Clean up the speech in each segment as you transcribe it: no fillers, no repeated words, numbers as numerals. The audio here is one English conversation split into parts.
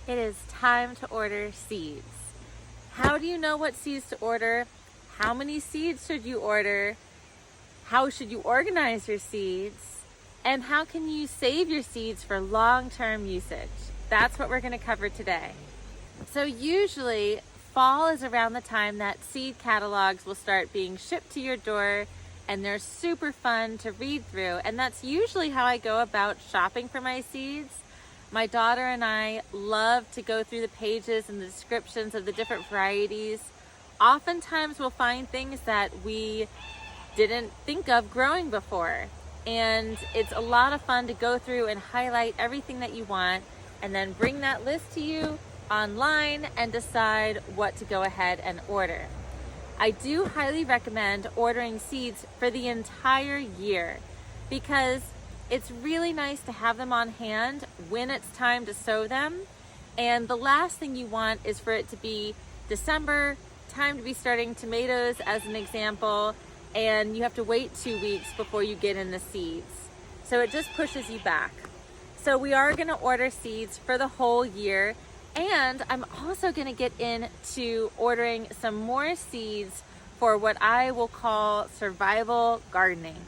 It is time to order seeds. How do you know what seeds to order? How many seeds should you order? How should you organize your seeds? And how can you save your seeds for long-term usage? That's what we're going to cover today. So usually fall is around the time that seed catalogs will start being shipped to your door, and they're super fun to read through. And that's usually how I go about shopping for my seeds. My daughter and I love to go through the pages and the descriptions of the different varieties. Oftentimes we'll find things that we didn't think of growing before. And it's a lot of fun to go through and highlight everything that you want and then bring that list to you online and decide what to go ahead and order. I do highly recommend ordering seeds for the entire year because it's really nice to have them on hand when it's time to sow them. And the last thing you want is for it to be December, time to be starting tomatoes as an example, and you have to wait 2 weeks before you get in the seeds. So it just pushes you back. So we are gonna order seeds for the whole year, and I'm also gonna get into ordering some more seeds for what I will call survival gardening.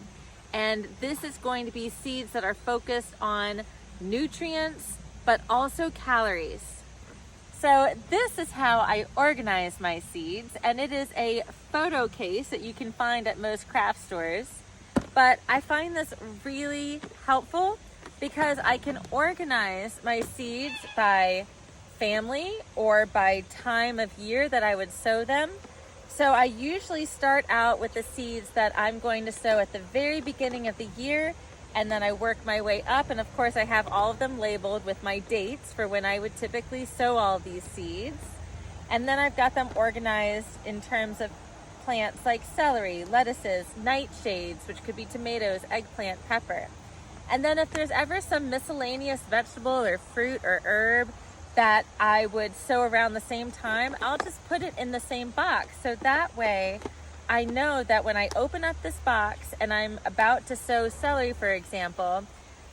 And this is going to be seeds that are focused on nutrients, but also calories. So this is how I organize my seeds, and it is a photo case that you can find at most craft stores. But I find this really helpful because I can organize my seeds by family or by time of year that I would sow them. So I usually start out with the seeds that I'm going to sow at the very beginning of the year, and then I work my way up. And of course I have all of them labeled with my dates for when I would typically sow all of these seeds. And then I've got them organized in terms of plants like celery, lettuces, nightshades, which could be tomatoes, eggplant, pepper. And then if there's ever some miscellaneous vegetable or fruit or herb that I would sow around the same time, I'll just put it in the same box. So that way I know that when I open up this box and I'm about to sow celery, for example,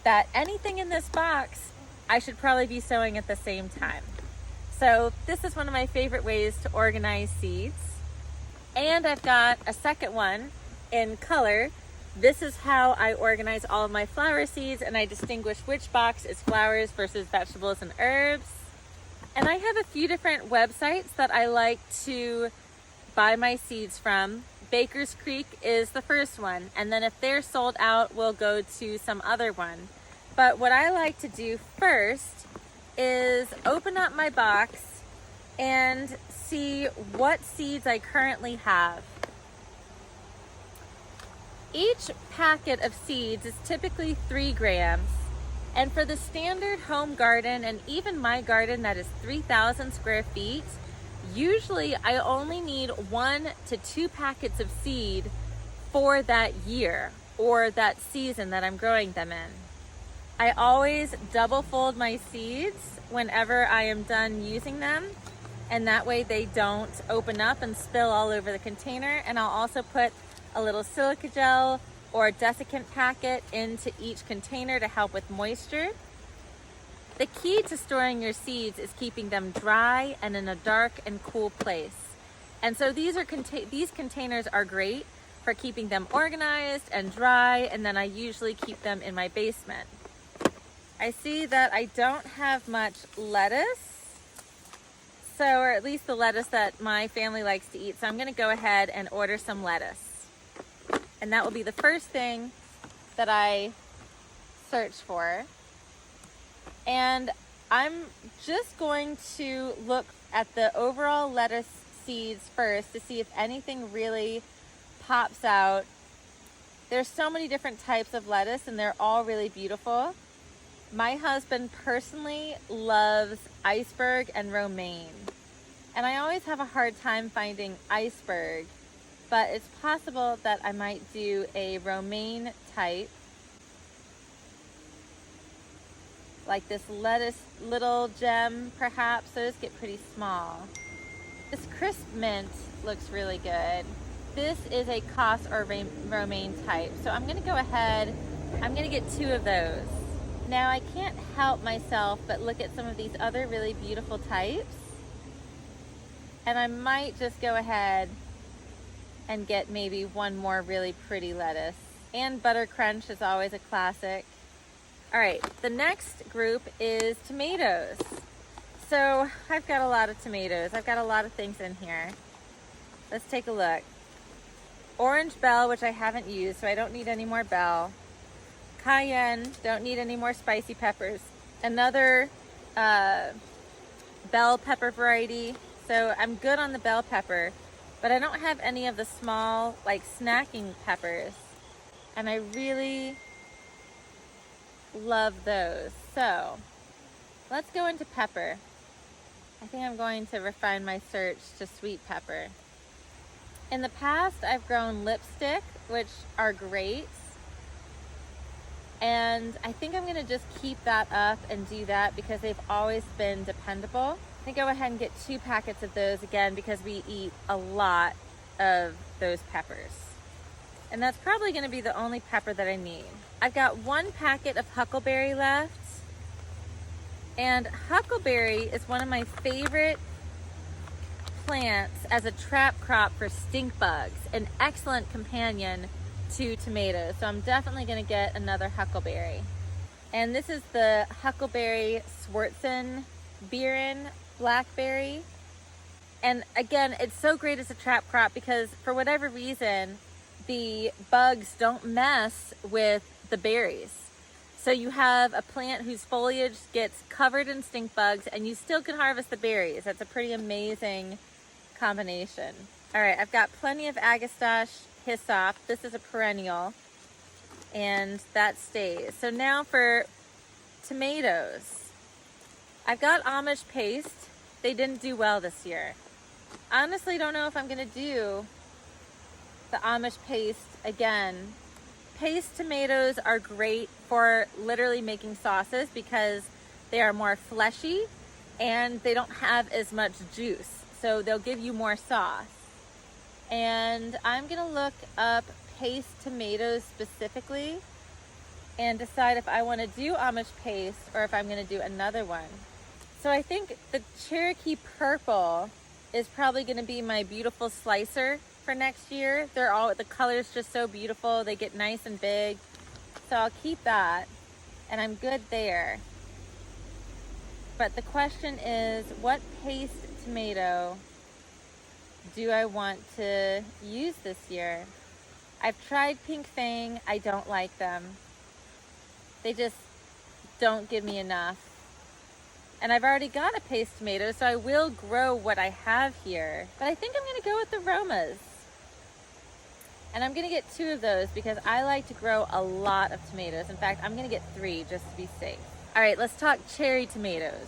that anything in this box I should probably be sowing at the same time. So this is one of my favorite ways to organize seeds. And I've got a second one in color. This is how I organize all of my flower seeds, and I distinguish which box is flowers versus vegetables and herbs. And I have a few different websites that I like to buy my seeds from. Baker's Creek is the first one, and then if they're sold out, we'll go to some other one. But what I like to do first is open up my box and see what seeds I currently have. Each packet of seeds is typically 3 grams. And for the standard home garden, and even my garden that is 3,000 square feet, usually I only need 1 to 2 packets of seed for that year or that season that I'm growing them in. I always double fold my seeds whenever I am done using them, and that way they don't open up and spill all over the container. And I'll also put a little silica gel or desiccant packet into each container to help with moisture. The key to storing your seeds is keeping them dry and in a dark and cool place. And so these containers are great for keeping them organized and dry, and then I usually keep them in my basement. I see that I don't have much lettuce, or at least the lettuce that my family likes to eat, so I'm gonna go ahead and order some lettuce. And that will be the first thing that I search for. And I'm just going to look at the overall lettuce seeds first to see if anything really pops out. There's so many different types of lettuce, and they're all really beautiful. My husband personally loves iceberg and romaine. And I always have a hard time finding iceberg, but it's possible that I might do a romaine type, like this lettuce little gem perhaps. Those get pretty small. This crisp mint looks really good. This is a Cos or romaine type, so I'm gonna go ahead, I'm gonna get 2 of those. Now I can't help myself but look at some of these other really beautiful types, and I might just go ahead and get maybe one more really pretty lettuce. And butter crunch is always a classic. All right, the next group is tomatoes. So I've got a lot of tomatoes. I've got a lot of things in here. Let's take a look. Orange bell, which I haven't used, so I don't need any more bell. Cayenne, don't need any more spicy peppers. Another bell pepper variety. So I'm good on the bell pepper, but I don't have any of the small, like snacking peppers. And I really love those. So let's go into pepper. I think I'm going to refine my search to sweet pepper. In the past, I've grown lipstick, which are great. And I think I'm gonna just keep that up and do that because they've always been dependable. I'm gonna go ahead and get 2 packets of those again because we eat a lot of those peppers. And that's probably gonna be the only pepper that I need. I've got 1 packet of huckleberry left. And huckleberry is one of my favorite plants as a trap crop for stink bugs, an excellent companion to tomatoes. So I'm definitely gonna get another huckleberry. And this is the Huckleberry Schwarzenbeeren blackberry. And again, it's so great as a trap crop because for whatever reason, the bugs don't mess with the berries. So you have a plant whose foliage gets covered in stink bugs and you still can harvest the berries. That's a pretty amazing combination. All right, I've got plenty of Agastache hyssop. This is a perennial and that stays. So now for tomatoes. I've got Amish paste. They didn't do well this year. Honestly, don't know if I'm gonna do the Amish paste again. Paste tomatoes are great for literally making sauces because they are more fleshy and they don't have as much juice. So they'll give you more sauce. And I'm gonna look up paste tomatoes specifically and decide if I wanna do Amish paste or if I'm gonna do another one. So I think the Cherokee Purple is probably gonna be my beautiful slicer for next year. The color's just so beautiful. They get nice and big. So I'll keep that and I'm good there. But the question is, what paste tomato do I want to use this year? I've tried Pink Fang. I don't like them. They just don't give me enough. And I've already got a paste tomato, so I will grow what I have here. But I think I'm gonna go with the Romas. And I'm gonna get 2 of those because I like to grow a lot of tomatoes. In fact, I'm gonna get 3 just to be safe. All right, let's talk cherry tomatoes.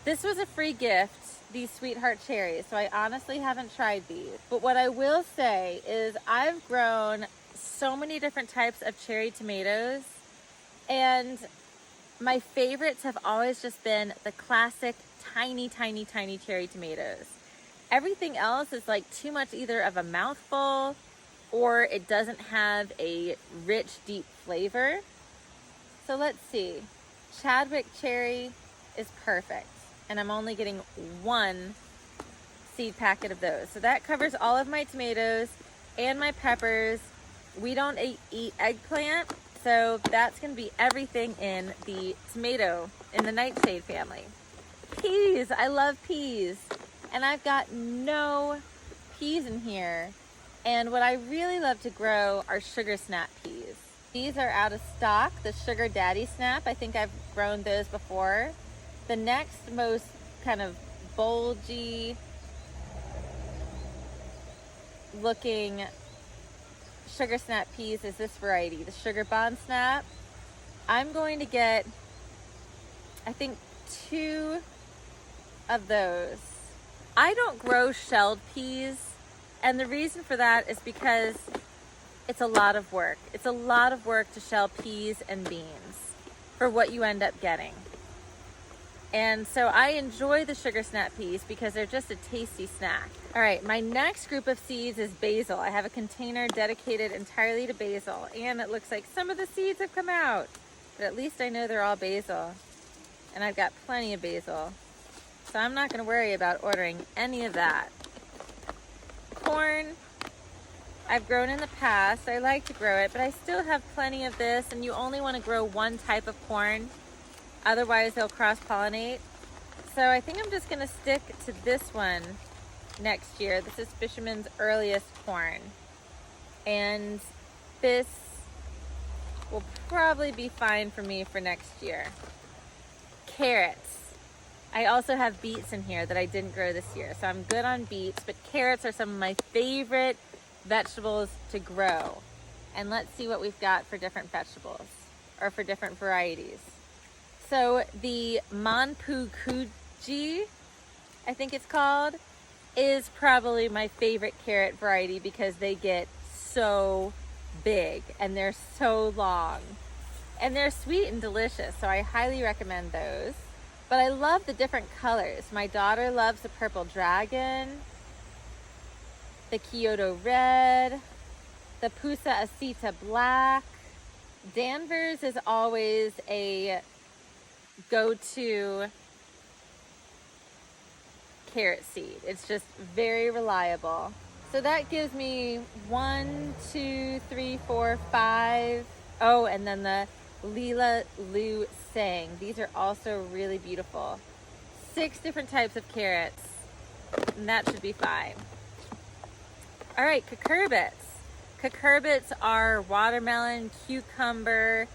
This was a free gift, these Sweetheart cherries, so I honestly haven't tried these. But what I will say is I've grown so many different types of cherry tomatoes, and my favorites have always just been the classic tiny, tiny, tiny cherry tomatoes. Everything else is like too much either of a mouthful or it doesn't have a rich, deep flavor. So let's see. Chadwick cherry is perfect. And I'm only getting 1 seed packet of those. So that covers all of my tomatoes and my peppers. We don't eat eggplant, so that's gonna be everything in the tomato, in the nightshade family. Peas, I love peas. And I've got no peas in here. And what I really love to grow are sugar snap peas. These are out of stock, the Sugar Daddy Snap. I think I've grown those before. The next most kind of bulgy looking sugar snap peas is this variety, the Sugar Bond Snap. I'm going to get, I think, 2 of those. I don't grow shelled peas, and the reason for that is because it's a lot of work. It's a lot of work to shell peas and beans for what you end up getting. And so I enjoy the sugar snap peas because they're just a tasty snack. All right, my next group of seeds is basil. I have a container dedicated entirely to basil, and it looks like some of the seeds have come out. but at least I know they're all basil, and I've got plenty of basil. So I'm not gonna worry about ordering any of that. Corn, I've grown in the past. I like to grow it, but I still have plenty of this, and you only wanna grow one type of corn, otherwise they'll cross-pollinate. So I think I'm just gonna stick to this one next year. This is Fisherman's Earliest Corn. And this will probably be fine for me for next year. Carrots. I also have beets in here that I didn't grow this year, so I'm good on beets, but carrots are some of my favorite vegetables to grow. And let's see what we've got for different vegetables, or for different varieties. So the Manpukuji, I think it's called, is probably my favorite carrot variety because they get so big and they're so long. And they're sweet and delicious, so I highly recommend those. But I love the different colors. My daughter loves the purple dragon, the Kyoto red, the Pusa Asita black. Danvers is always a go-to carrot seed. It's just very reliable. So that gives me 1, 2, 3, 4, 5. Oh, and then the Lila Lu Sang. These are also really beautiful. 6 different types of carrots, and that should be fine. All right, cucurbits. Cucurbits are watermelon, cucumber,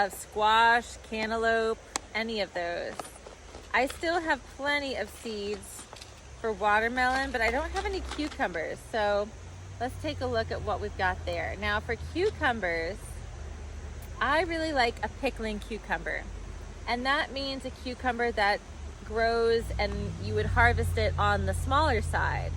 squash, cantaloupe, any of those. I still have plenty of seeds for watermelon, but I don't have any cucumbers. So let's take a look at what we've got there. Now for cucumbers, I really like a pickling cucumber. And that means a cucumber that grows and you would harvest it on the smaller side.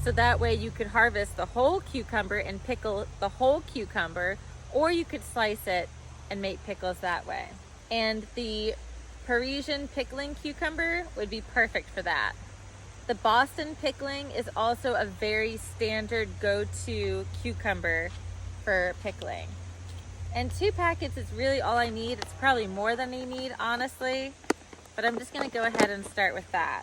So that way you could harvest the whole cucumber and pickle the whole cucumber, or you could slice it and make pickles that way. And the Parisian pickling cucumber would be perfect for that. The Boston pickling is also a very standard go-to cucumber for pickling. And 2 packets is really all I need. It's probably more than I need, honestly, but I'm just gonna go ahead and start with that.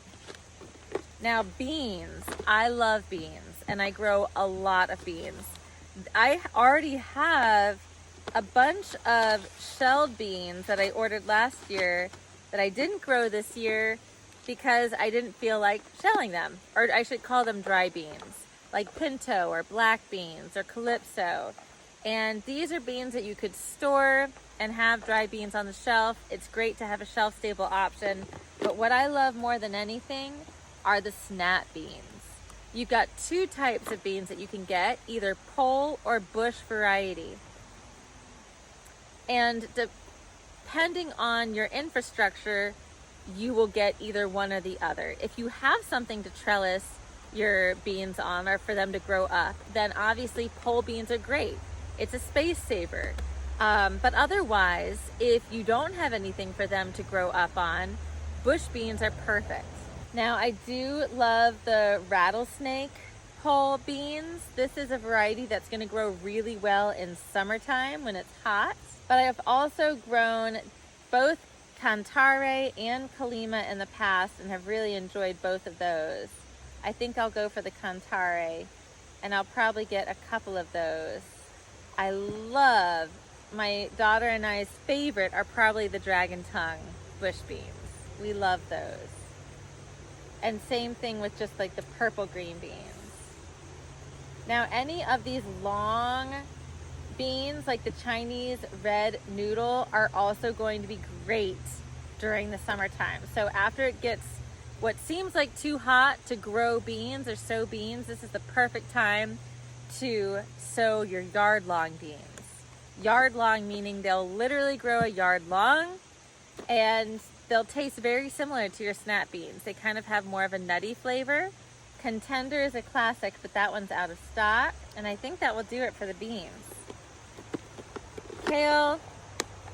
Now beans, I love beans, and I grow a lot of beans. I already have a bunch of shelled beans that I ordered last year that I didn't grow this year because I didn't feel like shelling them, or I should call them dry beans, like pinto or black beans or calypso. And these are beans that you could store and have dry beans on the shelf. It's great to have a shelf-stable option, but what I love more than anything are the snap beans. You've got 2 types of beans that you can get, either pole or bush variety. And depending on your infrastructure, you will get either one or the other. If you have something to trellis your beans on or for them to grow up, then obviously pole beans are great. It's a space saver. But otherwise, if you don't have anything for them to grow up on, bush beans are perfect. Now I do love the rattlesnake pole beans. This is a variety that's gonna grow really well in summertime when it's hot. But I have also grown both Cantare and Kalima in the past and have really enjoyed both of those. I think I'll go for the Cantare, and I'll probably get a couple of those. I love, my daughter and I's favorite are probably the dragon tongue bush beans. We love those. And same thing with just like the purple green beans. Now any of these long beans, like the Chinese red noodle, are also going to be great during the summertime. So after it gets what seems like too hot to grow beans or sow beans, this is the perfect time to sow your yard long beans. Yard long meaning they'll literally grow a yard long, and they'll taste very similar to your snap beans. They kind of have more of a nutty flavor. Contender is a classic, but that one's out of stock, and I think that will do it for the beans. Kale,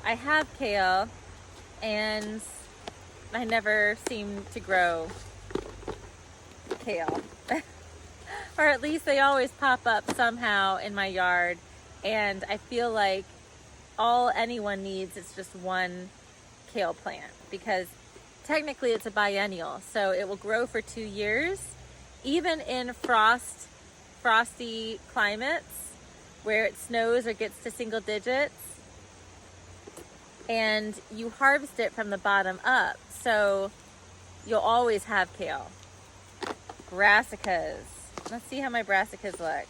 I have kale, and I never seem to grow kale. Or at least they always pop up somehow in my yard, and I feel like all anyone needs is just one kale plant, because technically it's a biennial, so it will grow for 2 years, even in frosty climates where it snows or gets to single digits. And you harvest it from the bottom up, so you'll always have kale. Brassicas. Let's see how my brassicas look.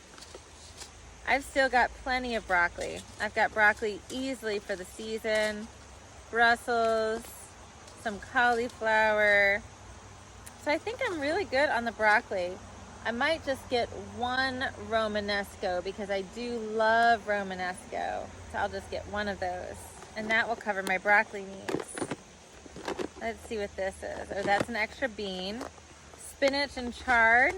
I've still got plenty of broccoli. I've got broccoli easily for the season. Brussels, some cauliflower. So I think I'm really good on the broccoli. I might just get one Romanesco because I do love Romanesco. So I'll just get one of those. And that will cover my broccoli needs. Let's see what this is. Oh, that's an extra bean. Spinach and chard.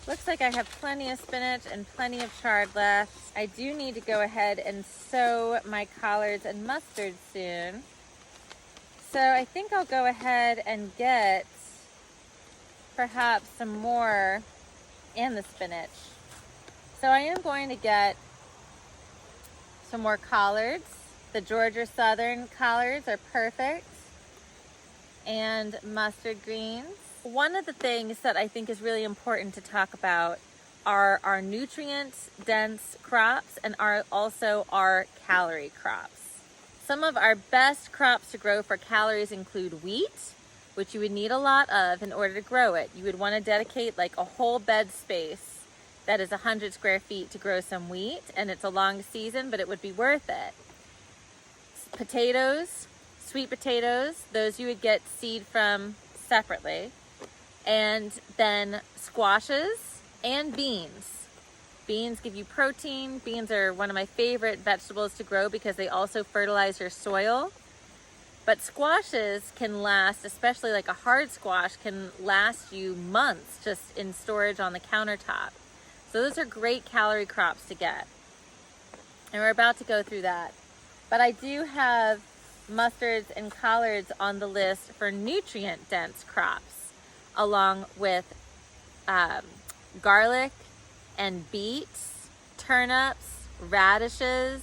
Looks like I have plenty of spinach and plenty of chard left. I do need to go ahead and sow my collards and mustard soon. So I think I'll go ahead and get perhaps some more, and the spinach. So I am going to get some more collards. The Georgia Southern collards are perfect. And mustard greens. One of the things that I think is really important to talk about are our nutrient-dense crops and also our calorie crops. Some of our best crops to grow for calories include wheat, which you would need a lot of in order to grow it. You would want to dedicate like a whole bed space that is 100 square feet to grow some wheat, and it's a long season, but it would be worth it. Potatoes, sweet potatoes, those you would get seed from separately. And then squashes and beans. Beans give you protein. Beans are one of my favorite vegetables to grow because they also fertilize your soil. But squashes can last, especially like a hard squash, can last you months just in storage on the countertop. So those are great calorie crops to get. And we're about to go through that. But I do have mustards and collards on the list for nutrient-dense crops, along with garlic and beets, turnips, radishes.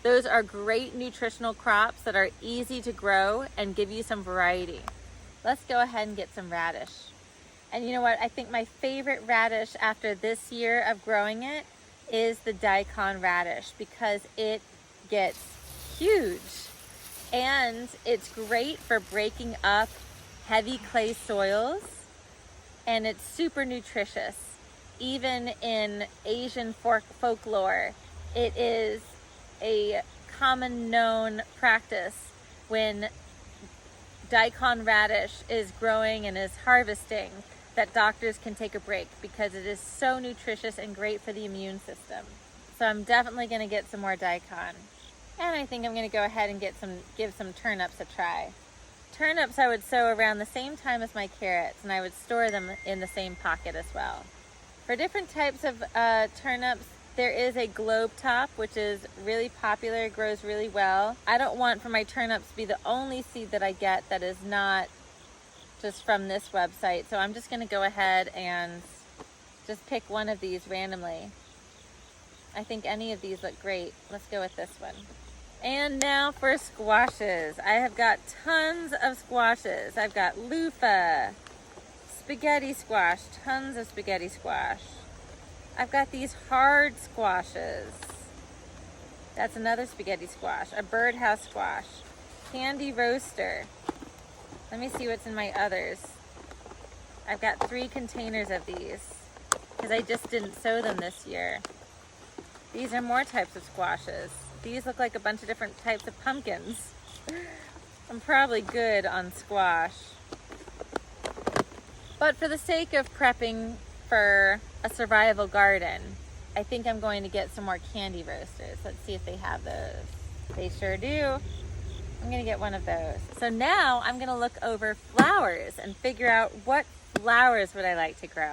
Those are great nutritional crops that are easy to grow and give you some variety. Let's go ahead and get some radish. And you know what? I think my favorite radish after this year of growing it is the daikon radish, because it gets huge. And it's great for breaking up heavy clay soils, and it's super nutritious. Even in Asian folklore, it is a common known practice when daikon radish is growing and is harvesting that doctors can take a break, because it is so nutritious and great for the immune system. So I'm definitely going to get some more daikon. And I think I'm going to go ahead and give some turnips a try. Turnips I would sow around the same time as my carrots, and I would store them in the same pocket as well. For different types of turnips, there is a globe top, which is really popular, it grows really well. I don't want for my turnips to be the only seed that I get that is not just from this website, so I'm just going to go ahead and just pick one of these randomly. I think any of these look great. Let's go with this one. And now for squashes. I have got tons of squashes. I've got loofah, spaghetti squash, tons of spaghetti squash. I've got these hard squashes. That's another spaghetti squash. A birdhouse squash. Candy roaster. Let me see what's in my others. I've got 3 containers of these because I just didn't sow them this year. These are more types of squashes. These look like a bunch of different types of pumpkins. I'm probably good on squash. But for the sake of prepping for a survival garden, I think I'm going to get some more candy roasters. Let's see if they have those. They sure do. I'm gonna get one of those. So now I'm gonna look over flowers and figure out what flowers would I like to grow.